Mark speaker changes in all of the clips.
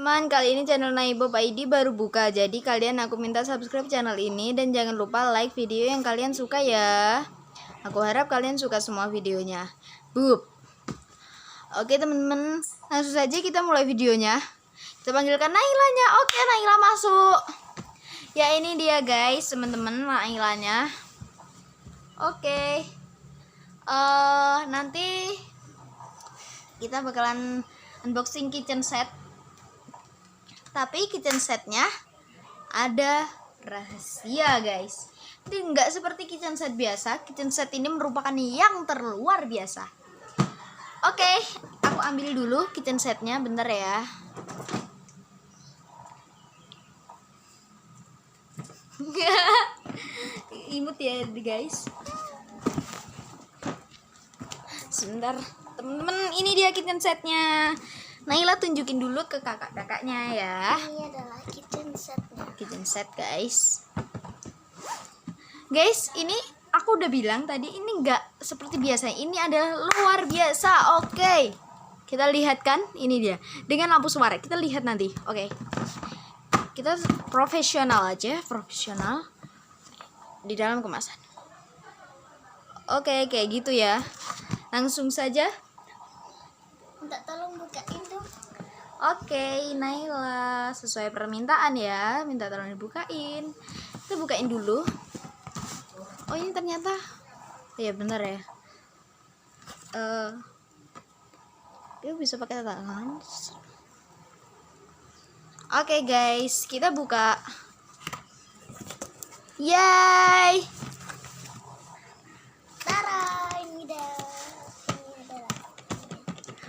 Speaker 1: teman-teman, kali ini channel Naibob ID baru buka. Jadi kalian aku minta subscribe channel ini dan jangan lupa like video yang kalian suka ya. Aku harap kalian suka semua videonya. Bup. Oke teman-teman, langsung saja kita mulai videonya. Kita panggilkan Nailanya. Oke, Naila masuk. Ya ini dia guys, teman-teman, Nailanya. Oke. Nanti kita bakalan unboxing kitchen set. Tapi kitchen setnya ada rahasia guys. Ini nggak seperti kitchen set biasa. Kitchen set ini merupakan yang terluar biasa. Oke, aku ambil dulu kitchen setnya, bentar ya. Imut ya guys. Sebentar temen-temen, ini dia kitchen setnya. Naila tunjukin dulu ke kakak-kakaknya ya.
Speaker 2: Ini adalah kitchen setnya.
Speaker 1: Kitchen set guys. Guys, ini aku udah bilang tadi, ini nggak seperti biasa. Ini adalah luar biasa. Oke, kita lihat kan, ini dia dengan lampu suara. Kita lihat nanti. Oke, kita profesional aja, profesional di dalam kemasan. Oke, kayak gitu ya. Langsung saja.
Speaker 2: Minta tolong bukain dong.
Speaker 1: Oke, Naila, sesuai permintaan ya, minta tolong dibukain. Kita bukain dulu. Oh ini ternyata, ya bener ya. Dia bisa pakai tangan. Oke guys, kita buka. Yay!
Speaker 2: Tara, ini dah.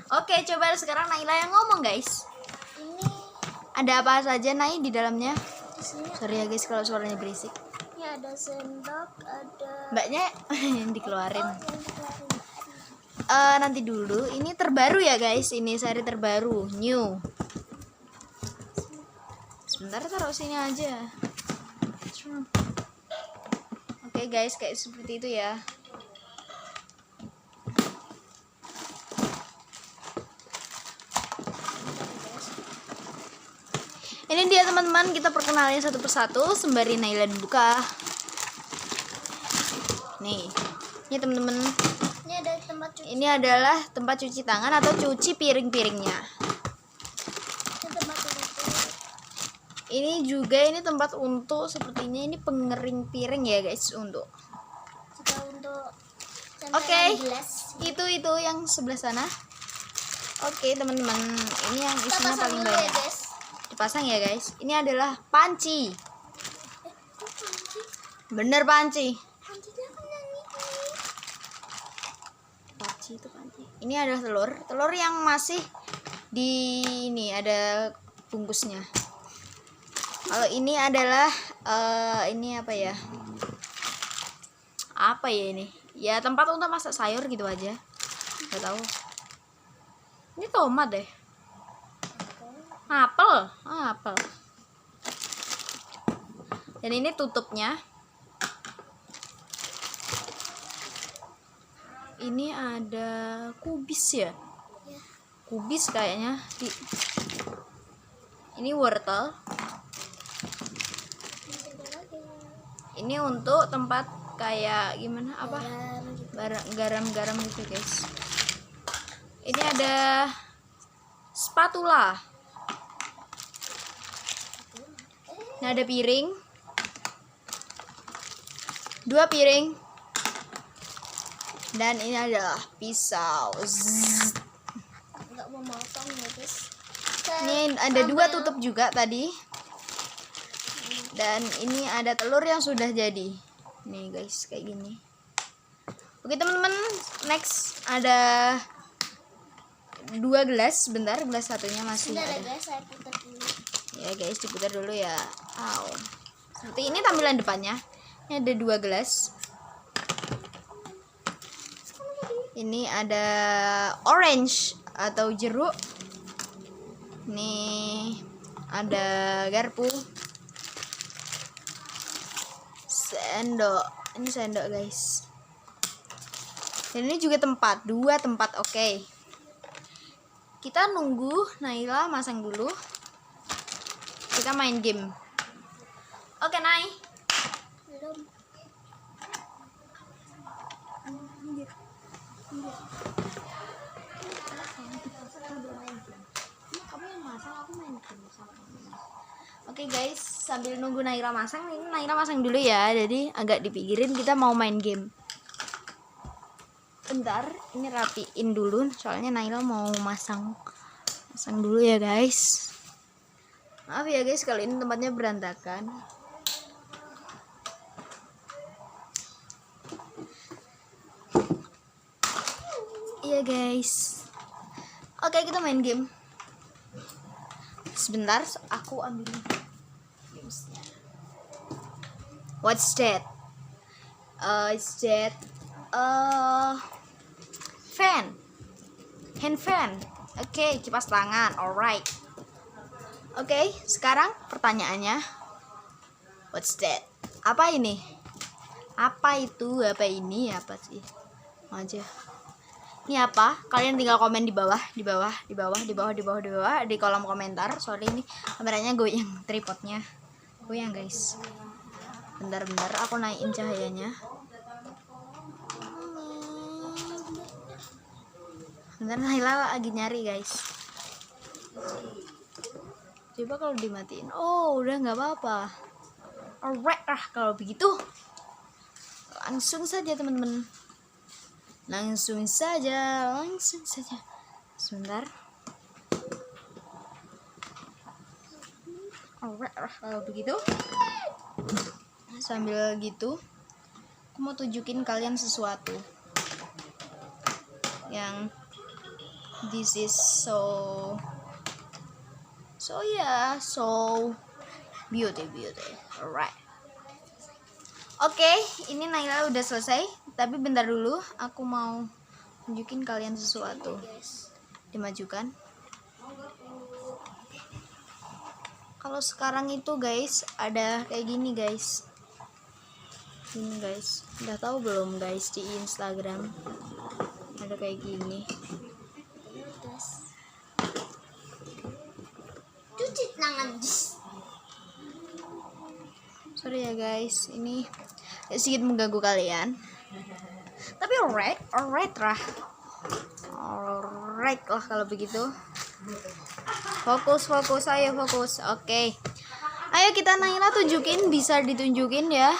Speaker 1: Oke, coba sekarang Naila yang ngomong guys.
Speaker 2: Ini
Speaker 1: Ada apa saja Nai di dalamnya?
Speaker 2: di sini.
Speaker 1: Sorry ya guys kalau suaranya berisik.
Speaker 2: Ini ada sendok, ada
Speaker 1: Mbaknya yang dikeluarin.
Speaker 2: yang dikeluarin.
Speaker 1: Nanti dulu, ini terbaru ya guys. Ini seri terbaru, new. Sebentar, taruh sini aja. Oke guys, kayak seperti itu ya. Ini dia teman-teman, kita perkenalin satu persatu sembari Naila dibuka. Nih, ini teman-teman.
Speaker 2: Ini ada tempat cuci.
Speaker 1: Ini adalah tempat cuci tangan atau cuci piring-piringnya.
Speaker 2: Ini tempat cuci.
Speaker 1: Ini juga ini tempat untuk sepertinya ini pengering piring ya guys, untuk.
Speaker 2: Juga untuk
Speaker 1: Oke.
Speaker 2: campuran gelas.
Speaker 1: Itu yang sebelah sana. Oke teman-teman, ini yang
Speaker 2: Kita
Speaker 1: isinya
Speaker 2: pasang
Speaker 1: paling
Speaker 2: dulu ya
Speaker 1: banyak.
Speaker 2: guys.
Speaker 1: Dipasang ya guys. Ini adalah panci.
Speaker 2: Kok panci?
Speaker 1: Bener panci.
Speaker 2: Pancinya kan yang ini.
Speaker 1: Panci itu panci. Ini adalah telur yang masih di ini ada bungkusnya. Kalau ini adalah ini apa ya? Apa ya ini? Ya tempat untuk masak sayur gitu aja. Gak tahu. Ini tomat deh. Apel. Dan ini tutupnya. Ini ada kubis ya?
Speaker 2: Ya.
Speaker 1: Kubis kayaknya. Ini wortel.
Speaker 2: Masih ada lagi.
Speaker 1: Ini untuk tempat kayak gimana apa?
Speaker 2: Garam gitu.
Speaker 1: Garam-garam gitu guys. Ini ada spatula. Nah, ada piring. 2 piring. Dan ini adalah pisau. Zzz.
Speaker 2: Nggak mau motong ya guys.
Speaker 1: Ini ada 2 tutup juga tadi. Dan ini ada telur yang sudah jadi. Nih guys, kayak gini. Oke teman-teman, next ada 2 gelas. Bentar, gelas satunya masih
Speaker 2: Sudah
Speaker 1: ada.
Speaker 2: lah guys, saya putar dulu.
Speaker 1: Ya guys, diputar dulu ya. Seperti ini tampilan depannya. Ini ada 2 gelas. Ini ada orange atau jeruk. Ini ada garpu. Sendok. Ini sendok guys. Dan ini juga tempat, 2 tempat. Oke. Kita nunggu Naila masang dulu. Kita main game. Oke, Nay.
Speaker 2: Belum.
Speaker 1: Kamu yang masak, aku main game. Oke guys, sambil nunggu Naira masang, ini Naira masang dulu ya. Jadi agak dipikirin, kita mau main game. Bentar, ini rapiin dulu, soalnya Naira mau masang dulu ya guys. Maaf ya guys, kali ini tempatnya berantakan. Iya guys. Oke, kita main game. Sebentar, aku ambil gamesnya. What's that? It's that fan. Hand fan. Oke, kipas tangan. Alright. Oke, sekarang pertanyaannya. What's that? Apa ini? Apa itu? Apa ini? Apa sih? Mau aja. Ini apa? Kalian tinggal komen di bawah di kolom komentar. Sorry, ini kameranya goyang, tripodnya goyang guys. Bentar, aku naikin cahayanya. Bentar, Naila lagi nyari guys. Coba kalau dimatiin. Oh, udah nggak apa-apa. Alright lah kalau begitu. Langsung saja teman-teman. Langsung saja. Sebentar. Alright, kalau begitu, sambil gitu, aku mau tunjukin kalian sesuatu yang this is so beauty. Alright. Oke, ini Naila udah selesai. Tapi bentar dulu, aku mau tunjukin kalian sesuatu. Dimajukan. Kalau sekarang itu guys, ada kayak gini guys. Ini guys, udah tahu belum guys di Instagram? Ada kayak gini.
Speaker 2: Cuci tangan.
Speaker 1: Sorry ya guys, ini sedikit mengganggu kalian. Tapi alright lah kalau begitu. Fokus, ayo fokus. Oke. Ayo kita Naila tunjukin, bisa ditunjukin ya.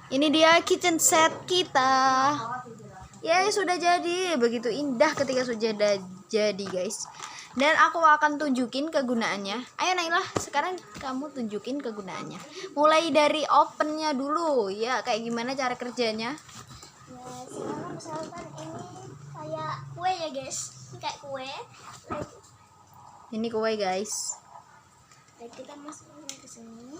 Speaker 1: Ini dia kitchen set kita. Ya, sudah jadi. Begitu indah ketika sudah jadi guys. Dan aku akan tunjukin kegunaannya. Ayo Naila, sekarang kamu tunjukin kegunaannya. Mulai dari opennya dulu. Ya, kayak gimana cara kerjanya?
Speaker 2: Ya, sekarang misalkan ini kayak kue ya guys. Ini kayak kue.
Speaker 1: Ini kue guys.
Speaker 2: Lalu kita masukin ke sini.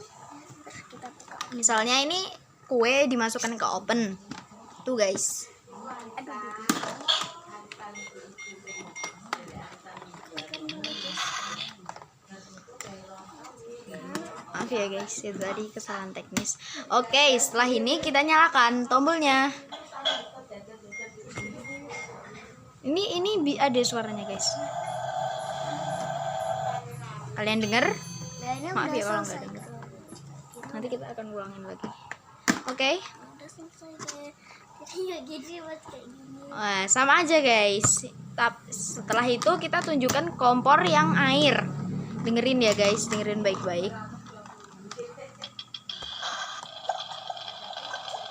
Speaker 2: Terus kita buka.
Speaker 1: Misalnya ini kue dimasukkan ke oven. Tuh guys. Maaf ya guys, itu tadi kesalahan teknis. Oke, setelah ini kita nyalakan tombolnya. Ini ada suaranya guys. Kalian dengar? Maaf ya kalau nggak dengar. Nanti kita akan ulangin lagi. Oke.
Speaker 2: Udah selesai deh. Jadi nggak jadi buat kayak gini.
Speaker 1: Nah, sama aja guys. Setelah itu kita tunjukkan kompor yang air. Dengerin ya guys, dengerin baik-baik.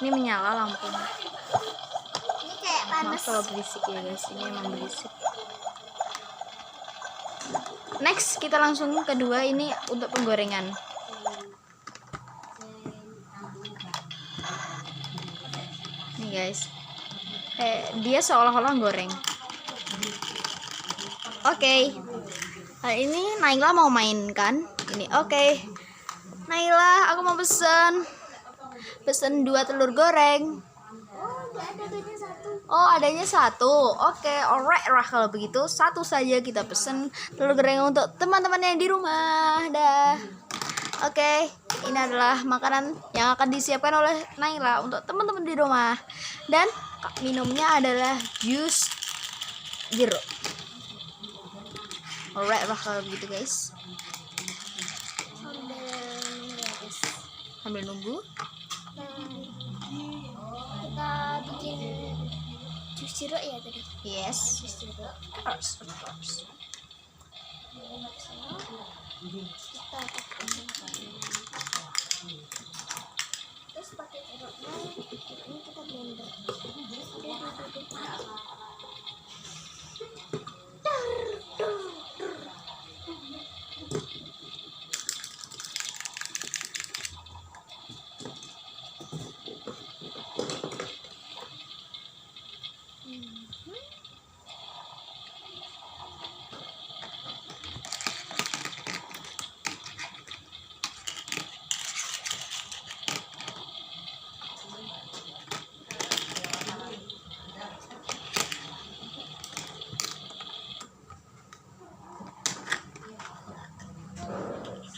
Speaker 1: Ini menyala lampunya.
Speaker 2: Ini kayak panas.
Speaker 1: Maaf kalau berisik ya guys, ini emang berisik. Next kita langsung kedua, ini untuk penggorengan. Nih guys, dia seolah-olah goreng. Oke. Nah, ini Naila mau mainkan ini. Oke. Naila, aku mau pesen 2 telur goreng. Oh, adanya satu. Oke, alright lah kalau begitu. Satu saja kita pesen telur goreng untuk teman-teman yang di rumah. Dah. Oke, ini adalah makanan yang akan disiapkan oleh Naila untuk teman-teman di rumah. Dan minumnya adalah jus jeruk. Alright lah kalau begitu guys. Sambil nunggu.
Speaker 2: Nah, kita bikin jus jeruk ya tadi.
Speaker 1: Yes.
Speaker 2: Jus jeruk.
Speaker 1: Of course.
Speaker 2: Kita pakai terus pakai jeruknya ini kita blender.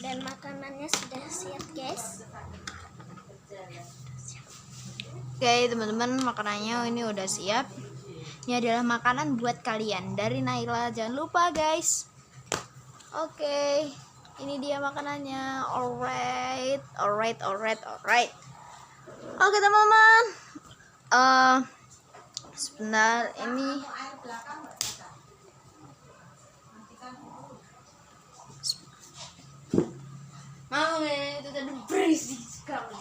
Speaker 2: Dan makanannya sudah siap guys.
Speaker 1: Oke teman-teman, makanannya ini udah siap. Ini adalah makanan buat kalian dari Naila. Jangan lupa guys. Oke, ini dia makanannya. Alright. Oke teman-teman. Sebentar ini. Mama, itu tadi berisik sekali.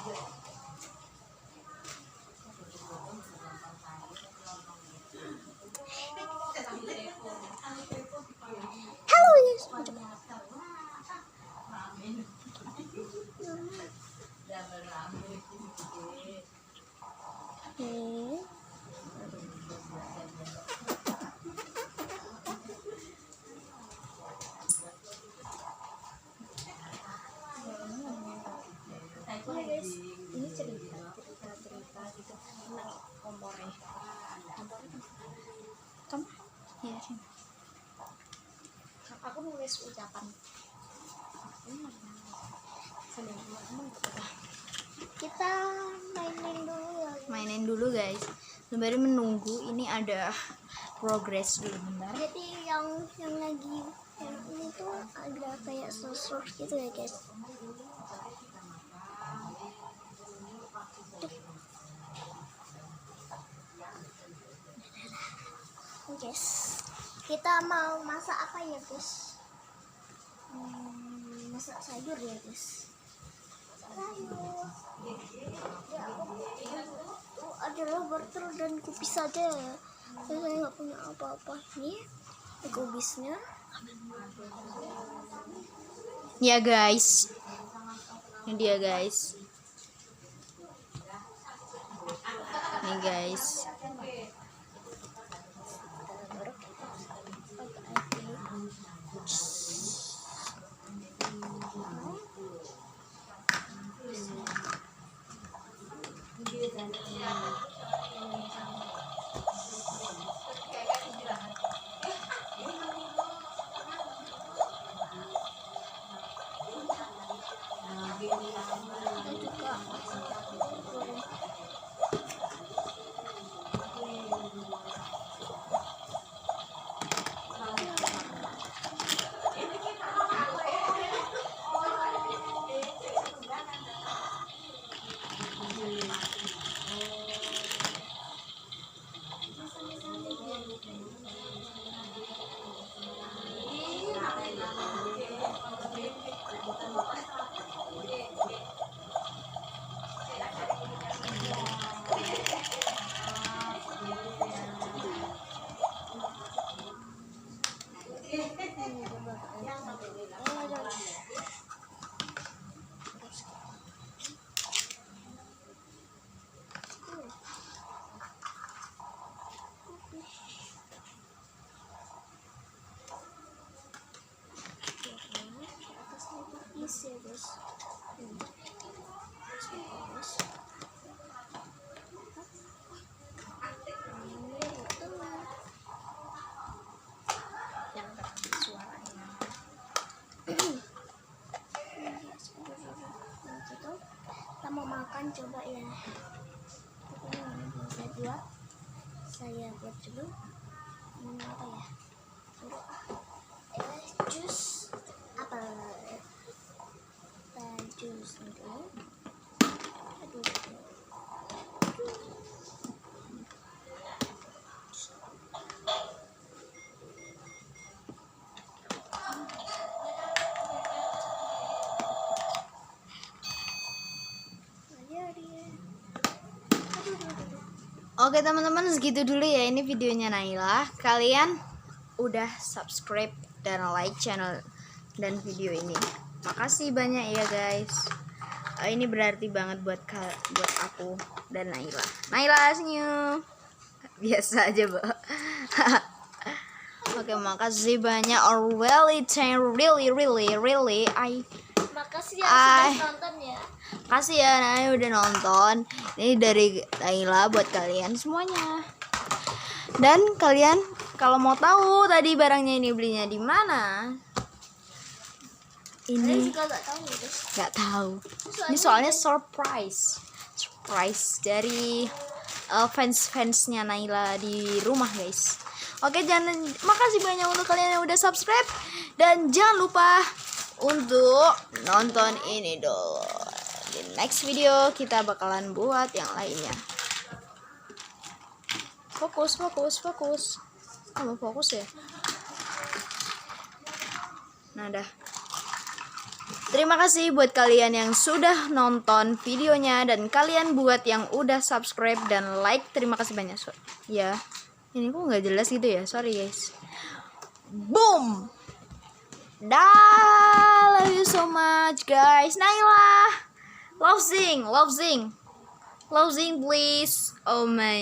Speaker 2: Halo guys. Guys, ini cerita gitu tentang kompornya.
Speaker 1: Kamu? Iya sih.
Speaker 2: Aku nulis ucapan. Kita mainin dulu ya.
Speaker 1: Guys. Sembari menunggu ini ada progress dulu bentar.
Speaker 2: Jadi yang lagi yang ini tuh agak kayak sosok gitu ya guys. Guys, kita mau masak apa ya guys? Masak sayur ya guys. Sayur. Ya, adalah wortel dan kubis saja ya. Saya nggak punya apa-apa. Ini kubisnya.
Speaker 1: Ya guys. Ini dia guys. Nih guys.
Speaker 2: Yes ya guys. Kita mau makan coba ya. Saya buat dulu. Apa ya? Jus apel. Jus dulu.
Speaker 1: Oke teman-teman, segitu dulu ya ini videonya Naila. Kalian udah subscribe dan like channel dan video ini. Makasih banyak ya guys. Ini berarti banget buat aku dan Naila. Naila, senyum. Biasa aja, Bu. Oke, makasih banyak. Really.
Speaker 2: Makasih ya sudah nonton ya.
Speaker 1: Kasih ya Naila udah nonton. Ini dari Naila buat kalian semuanya. Dan kalian kalau mau tahu tadi barangnya ini belinya di mana?
Speaker 2: Saya
Speaker 1: Ini
Speaker 2: juga nggak tahu guys.
Speaker 1: nggak tahu. Ini soalnya surprise dari fans-fansnya Naila di rumah guys. Oke, makasih banyak untuk kalian yang udah subscribe dan jangan lupa untuk nonton ini dulu. Di next video kita bakalan buat yang lainnya. Fokus. Kamu fokus ya. Nah, dah. Terima kasih buat kalian yang sudah nonton videonya dan kalian buat yang udah subscribe dan like. Terima kasih banyak. Ya, ini kok nggak jelas gitu ya. Sorry guys. Boom. Dah, love you so much guys. Naila, love sing please. Oh my.